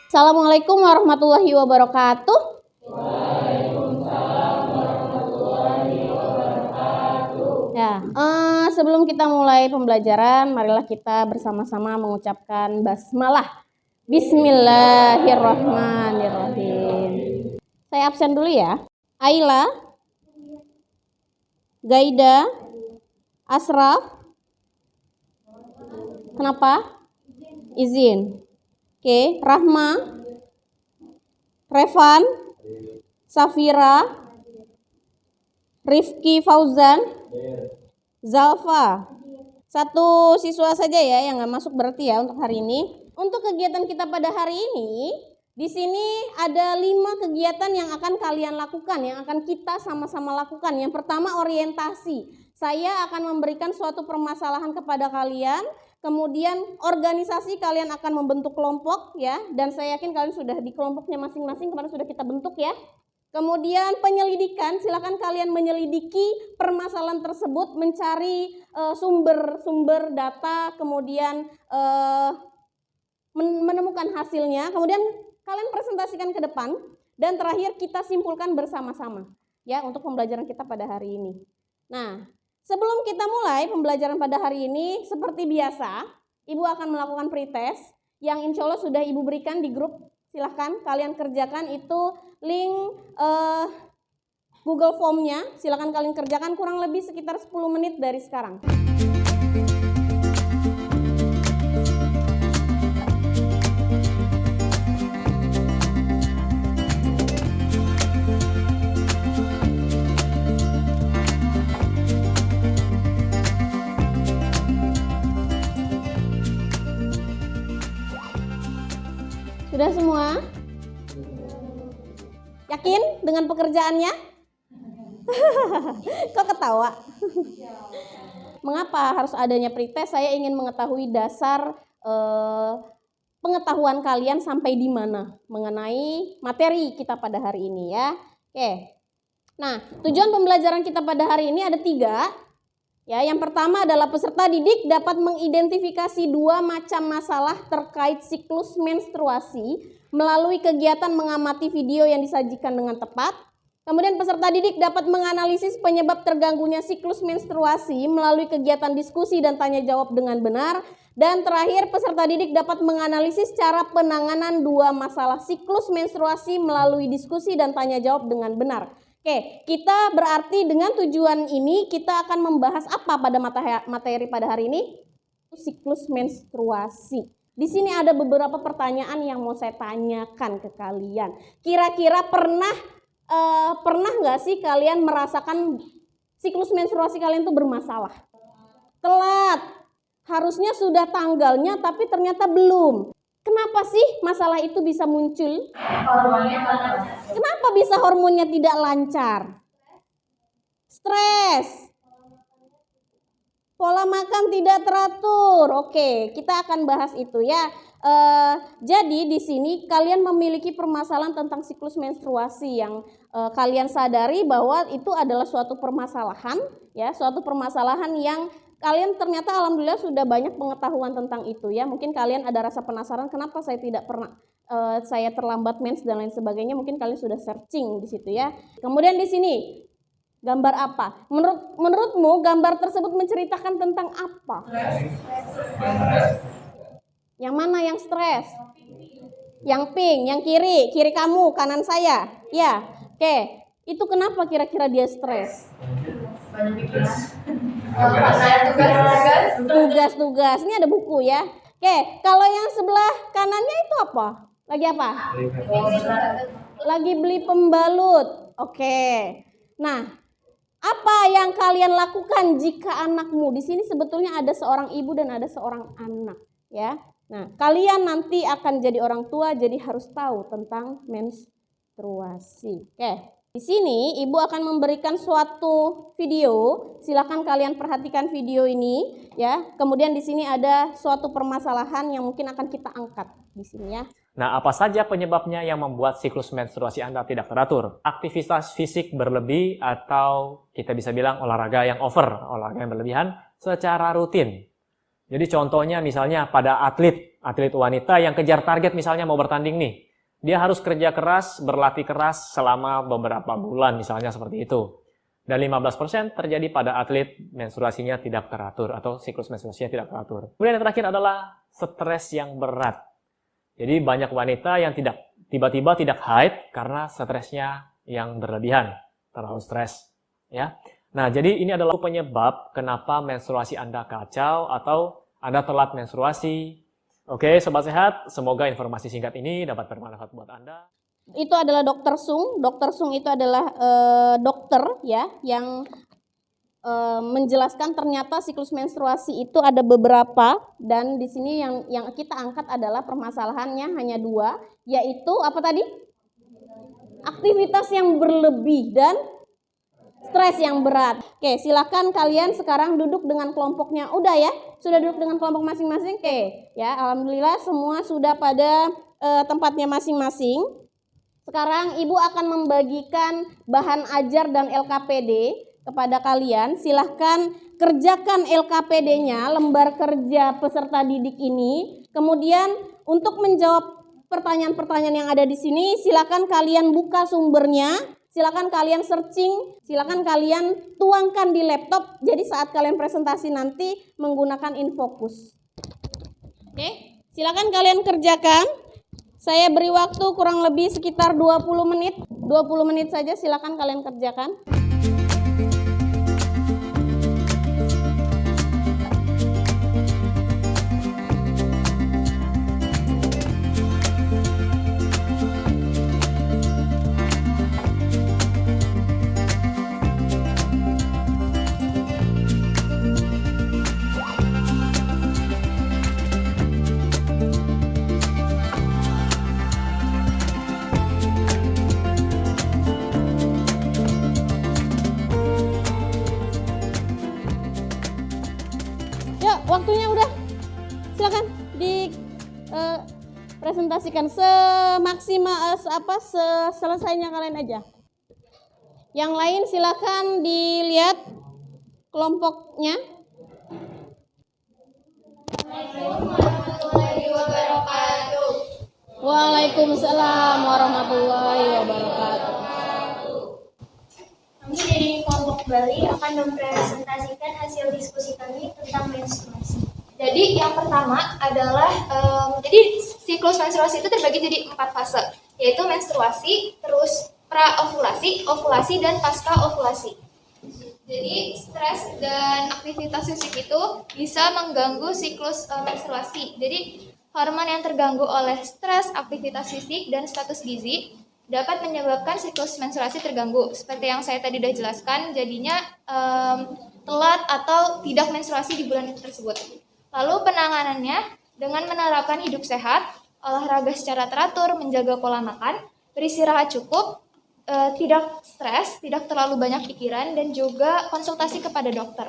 Assalamualaikum warahmatullahi wabarakatuh. Ya, sebelum kita mulai pembelajaran, marilah kita bersama-sama mengucapkan basmalah. Bismillahirrahmanirrahim. Saya absen dulu ya. Aila, Gaida, Asraf. Kenapa? Izin. Oke, Rahma, Revan, Safira, Rifki Fauzan, Zalfa. Satu siswa saja ya yang nggak masuk berarti ya untuk hari ini. Untuk kegiatan kita pada hari ini, di sini ada 5 kegiatan yang akan kalian lakukan, yang akan kita sama-sama lakukan. Yang pertama orientasi. Saya akan memberikan suatu permasalahan kepada kalian. Kemudian organisasi, kalian akan membentuk kelompok ya, dan saya yakin kalian sudah di kelompoknya masing-masing, kemarin sudah kita bentuk ya. Kemudian penyelidikan, silakan kalian menyelidiki permasalahan tersebut, mencari sumber-sumber data, kemudian menemukan hasilnya, kemudian kalian presentasikan ke depan, dan terakhir kita simpulkan bersama-sama ya untuk pembelajaran kita pada hari ini. Nah, sebelum kita mulai pembelajaran pada hari ini, seperti biasa, Ibu akan melakukan pretest yang insya Allah sudah Ibu berikan di grup. Silahkan kalian kerjakan itu link Google Form-nya. Silahkan kalian kerjakan kurang lebih sekitar 10 menit dari sekarang. Sudah semua? Yakin dengan pekerjaannya? Kok ketawa? Mengapa harus adanya pretest? Saya ingin mengetahui dasar pengetahuan kalian sampai di mana mengenai materi kita pada hari ini ya. Oke. Nah, tujuan pembelajaran kita pada hari ini ada 3. Ya, yang pertama adalah peserta didik dapat mengidentifikasi 2 macam masalah terkait siklus menstruasi melalui kegiatan mengamati video yang disajikan dengan tepat. Kemudian peserta didik dapat menganalisis penyebab terganggunya siklus menstruasi melalui kegiatan diskusi dan tanya jawab dengan benar. Dan terakhir, peserta didik dapat menganalisis cara penanganan 2 masalah siklus menstruasi melalui diskusi dan tanya jawab dengan benar. Oke, kita berarti dengan tujuan ini kita akan membahas apa pada materi pada hari ini? Siklus menstruasi. Di sini ada beberapa pertanyaan yang mau saya tanyakan ke kalian. Kira-kira pernah nggak sih kalian merasakan siklus menstruasi kalian itu bermasalah? Telat, harusnya sudah tanggalnya tapi ternyata belum. Kenapa sih masalah itu bisa muncul? Kenapa bisa hormonnya tidak lancar? Stres. Pola makan tidak teratur. Oke, kita akan bahas itu ya. Jadi di sini kalian memiliki permasalahan tentang siklus menstruasi yang kalian sadari bahwa itu adalah suatu permasalahan ya, suatu permasalahan yang kalian ternyata alhamdulillah sudah banyak pengetahuan tentang itu ya. Mungkin kalian ada rasa penasaran kenapa saya tidak pernah saya terlambat mens dan lain sebagainya. Mungkin kalian sudah searching di situ ya. Kemudian di sini gambar apa? Menurutmu gambar tersebut menceritakan tentang apa? Yang mana yang stres? Yang pink, yang kiri kamu, kanan saya. Ya, oke. Itu kenapa kira-kira dia stres? Tugas. Ini ada buku ya. Oke, kalau yang sebelah kanannya itu apa? Lagi apa? Lagi beli pembalut. Oke. Nah, apa yang kalian lakukan jika anakmu di sini sebetulnya ada seorang ibu dan ada seorang anak, ya. Nah, kalian nanti akan jadi orang tua, jadi harus tahu tentang menstruasi. Oke. Di sini Ibu akan memberikan suatu video, silakan kalian perhatikan video ini ya. Kemudian di sini ada suatu permasalahan yang mungkin akan kita angkat di sini ya. Nah, apa saja penyebabnya yang membuat siklus menstruasi Anda tidak teratur? Aktivitas fisik berlebih atau kita bisa bilang olahraga yang over, olahraga yang berlebihan secara rutin. Jadi contohnya misalnya pada atlet wanita yang kejar target misalnya mau bertanding nih. Dia harus kerja keras, berlatih keras selama beberapa bulan misalnya seperti itu. Dan 15% terjadi pada atlet menstruasinya tidak teratur atau siklus menstruasinya tidak teratur. Kemudian yang terakhir adalah stres yang berat. Jadi banyak wanita yang tiba-tiba tidak haid karena stresnya yang berlebihan, terlalu stres, ya. Nah, jadi ini adalah penyebab kenapa menstruasi Anda kacau atau Anda telat menstruasi. Oke, sobat sehat, semoga informasi singkat ini dapat bermanfaat buat Anda. Itu adalah Dokter Sung. Dokter Sung itu adalah dokter ya yang menjelaskan ternyata siklus menstruasi itu ada beberapa, dan di sini yang kita angkat adalah permasalahannya hanya 2, yaitu apa tadi? Aktivitas yang berlebih dan stres yang berat. Oke, silakan kalian sekarang duduk dengan kelompoknya. Udah ya? Sudah duduk dengan kelompok masing-masing? Oke, ya, alhamdulillah semua sudah pada tempatnya masing-masing. Sekarang Ibu akan membagikan bahan ajar dan LKPD kepada kalian. Silahkan kerjakan LKPD-nya, lembar kerja peserta didik ini. Kemudian untuk menjawab pertanyaan-pertanyaan yang ada di sini, silahkan kalian buka sumbernya, silahkan kalian searching, silahkan kalian tuangkan di laptop. Jadi saat kalian presentasi nanti menggunakan InFocus. Oke, silahkan kalian kerjakan. Saya beri waktu kurang lebih sekitar 20 menit. 20 menit saja, silakan kalian kerjakan. Waktunya udah, silakan di presentasikan semaksimal selesainya kalian aja. Yang lain silakan dilihat kelompoknya. Waalaikumsalam warahmatullahi wabarakatuh. Kami dari kelompok Bali akan mempresentasikan hasil diskusi kami tentang menstruasi. Jadi yang pertama adalah, jadi siklus menstruasi itu terbagi jadi 4 fase, yaitu menstruasi, terus pra-ovulasi, ovulasi, dan pasca-ovulasi. Jadi stres dan aktivitas fisik itu bisa mengganggu siklus menstruasi. Jadi hormon yang terganggu oleh stres, aktivitas fisik, dan status gizi dapat menyebabkan siklus menstruasi terganggu. Seperti yang saya tadi sudah jelaskan, jadinya telat atau tidak menstruasi di bulan tersebut. Lalu penanganannya dengan menerapkan hidup sehat, olahraga secara teratur, menjaga pola makan, beristirahat cukup, tidak stres, tidak terlalu banyak pikiran, dan juga konsultasi kepada dokter.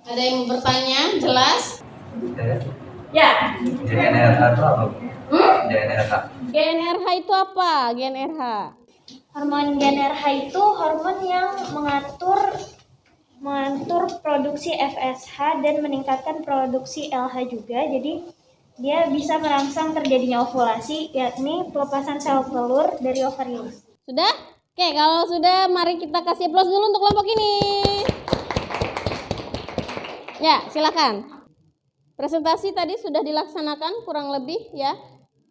Ada yang bertanya? Jelas? Ya. GNRH itu apa? GNRH. GNRH itu apa? GNRH. Hormon GnRH itu hormon yang mengatur produksi FSH dan meningkatkan produksi LH juga. Jadi dia bisa merangsang terjadinya ovulasi, yakni pelepasan sel telur dari ovarium. Sudah? Oke, kalau sudah mari kita kasih aplaus dulu untuk kelompok ini. Ya, silakan. Presentasi tadi sudah dilaksanakan kurang lebih ya.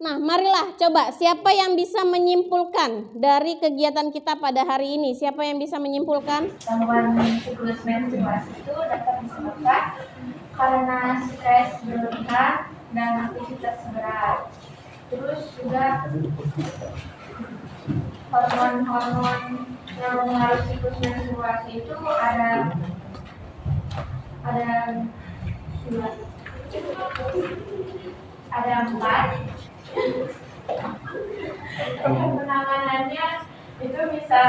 Nah, marilah coba siapa yang bisa menyimpulkan dari kegiatan kita pada hari ini? Siapa yang bisa menyimpulkan? Gangguan siklus menstruasi itu dapat disebabkan karena stres berlebihan dan aktivitas berat. Terus juga hormon-hormon yang mengaruhi siklus menstruasi itu ada ada 4. Penanganannya itu bisa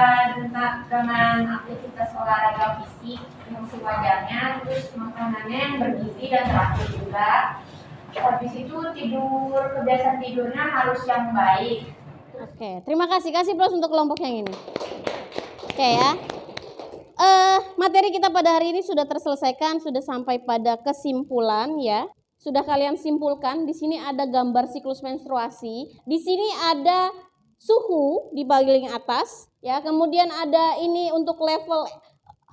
dengan aktivitas olahraga fisik yang sewajarnya, terus makanannya yang bergizi dan teratur juga. Habis itu kebiasaan tidurnya harus yang baik. Oke, terima kasih. Kasih aplaus untuk kelompok yang ini. Oke ya. Materi kita pada hari ini sudah terselesaikan, sudah sampai pada kesimpulan ya. sudah kalian simpulkan. Di sini ada gambar siklus menstruasi, di sini ada suhu di bagian atas, ya. Kemudian ada ini untuk level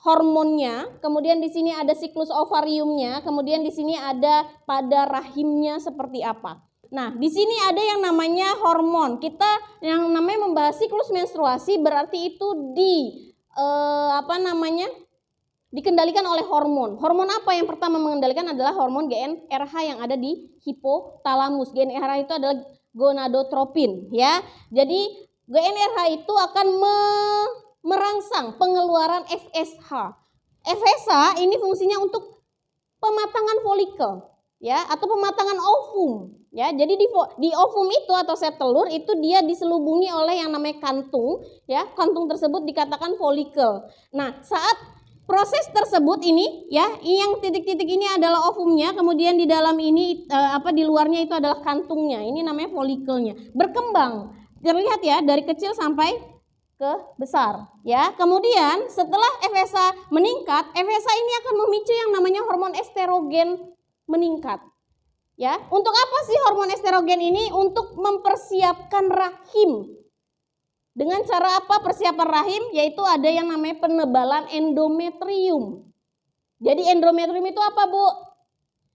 hormonnya, kemudian di sini ada siklus ovariumnya, kemudian di sini ada pada rahimnya seperti apa. Nah, di sini ada yang namanya hormon. Kita yang namanya membahas siklus menstruasi berarti itu dikendalikan oleh hormon. Hormon apa yang pertama mengendalikan adalah hormon GnRH yang ada di hipotalamus. GnRH itu adalah gonadotropin, ya. Jadi GnRH itu akan merangsang pengeluaran FSH. FSH ini fungsinya untuk pematangan folikel, ya, atau pematangan ovum, ya. Jadi di ovum itu atau sel telur itu dia diselubungi oleh yang namanya kantung, ya. Kantung tersebut dikatakan folikel. Nah, saat proses tersebut ini, ya, yang titik-titik ini adalah ovumnya, kemudian di dalam ini di luarnya itu adalah kantungnya. Ini namanya folikelnya. Berkembang, terlihat ya, dari kecil sampai ke besar, ya. Kemudian setelah FSH meningkat, FSH ini akan memicu yang namanya hormon estrogen meningkat. Ya, untuk apa sih hormon estrogen ini? Untuk mempersiapkan rahim. Dengan cara apa persiapan rahim? Yaitu ada yang namanya penebalan endometrium. Jadi endometrium itu apa, Bu?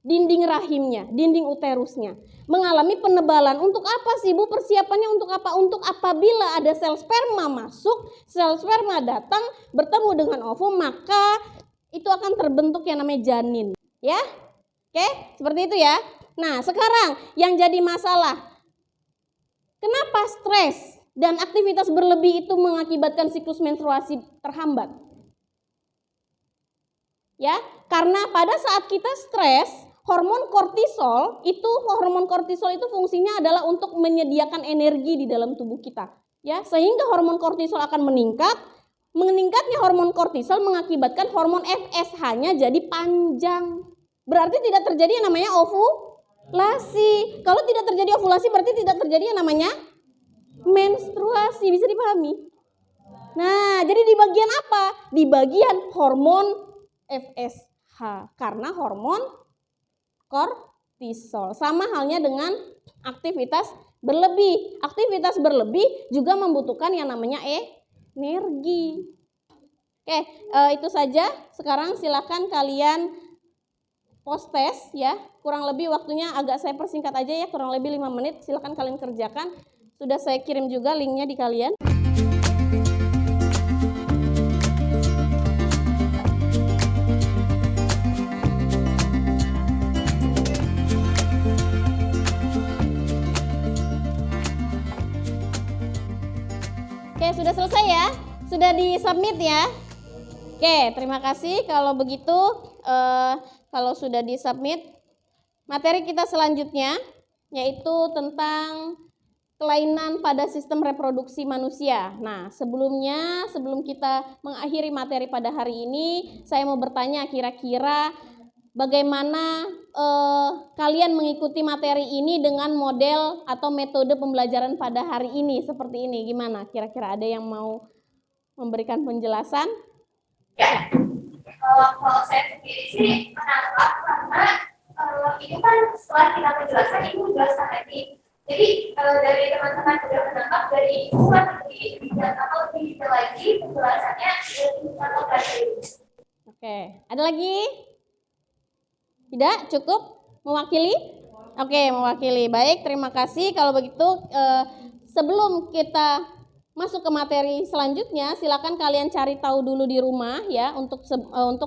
Dinding rahimnya, dinding uterusnya. Mengalami penebalan. Untuk apa sih, Bu? Persiapannya untuk apa? Untuk apabila ada sel sperma masuk, sel sperma datang bertemu dengan ovum, maka itu akan terbentuk yang namanya janin. Ya? Oke, seperti itu ya. Nah, sekarang yang jadi masalah, kenapa stres dan aktivitas berlebih itu mengakibatkan siklus menstruasi terhambat? Ya, karena pada saat kita stres, hormon kortisol itu fungsinya adalah untuk menyediakan energi di dalam tubuh kita. Ya, sehingga hormon kortisol akan meningkat. Meningkatnya hormon kortisol mengakibatkan hormon FSH-nya jadi panjang. Berarti tidak terjadi yang namanya ovulasi. Kalau tidak terjadi ovulasi berarti tidak terjadi yang namanya menstruasi. Bisa dipahami? Nah, jadi di bagian apa? Di bagian hormon FSH. Karena hormon kortisol. Sama halnya dengan aktivitas berlebih. Aktivitas berlebih juga membutuhkan yang namanya energi. Oke, itu saja. Sekarang silakan kalian post test, ya. Kurang lebih waktunya agak saya persingkat aja ya, kurang lebih 5 menit. Silakan kalian kerjakan. Sudah saya kirim juga linknya di kalian. Oke, sudah selesai ya? Sudah di-submit ya? Oke, terima kasih. Kalau begitu, kalau sudah di-submit, materi kita selanjutnya yaitu tentang kelainan pada sistem reproduksi manusia. Nah, sebelum kita mengakhiri materi pada hari ini, saya mau bertanya kira-kira bagaimana kalian mengikuti materi ini dengan model atau metode pembelajaran pada hari ini seperti ini. Gimana? Kira-kira ada yang mau memberikan penjelasan? Kalau saya sendiri sih menangkap karena ini kan setelah kita menjelaskan ini menjelaskan lagi. Jadi dari teman-teman sudah menangkap dari bukan lebih atau lebih detail lagi penjelasannya atau dari. Oke, ada lagi? Tidak? Cukup? Mewakili? Oke, mewakili. Baik, terima kasih. Kalau begitu, sebelum kita masuk ke materi selanjutnya, silakan kalian cari tahu dulu di rumah ya, untuk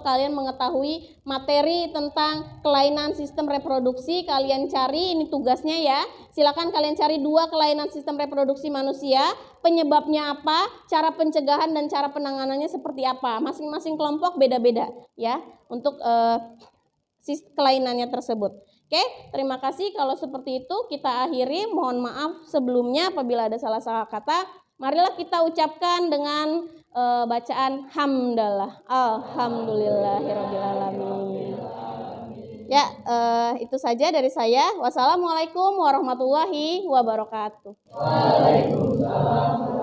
kalian mengetahui materi tentang kelainan sistem reproduksi. Kalian cari, ini tugasnya ya. Silakan kalian cari 2 kelainan sistem reproduksi manusia, penyebabnya apa, cara pencegahan dan cara penanganannya seperti apa. Masing-masing kelompok beda-beda ya untuk kelainannya tersebut. Oke, terima kasih. Kalau seperti itu kita akhiri. Mohon maaf sebelumnya apabila ada salah-salah kata. Marilah kita ucapkan dengan bacaan hamdalah. Alhamdulillahirrabbilalamin. Ya, itu saja dari saya. Wassalamualaikum warahmatullahi wabarakatuh. Waalaikumsalam.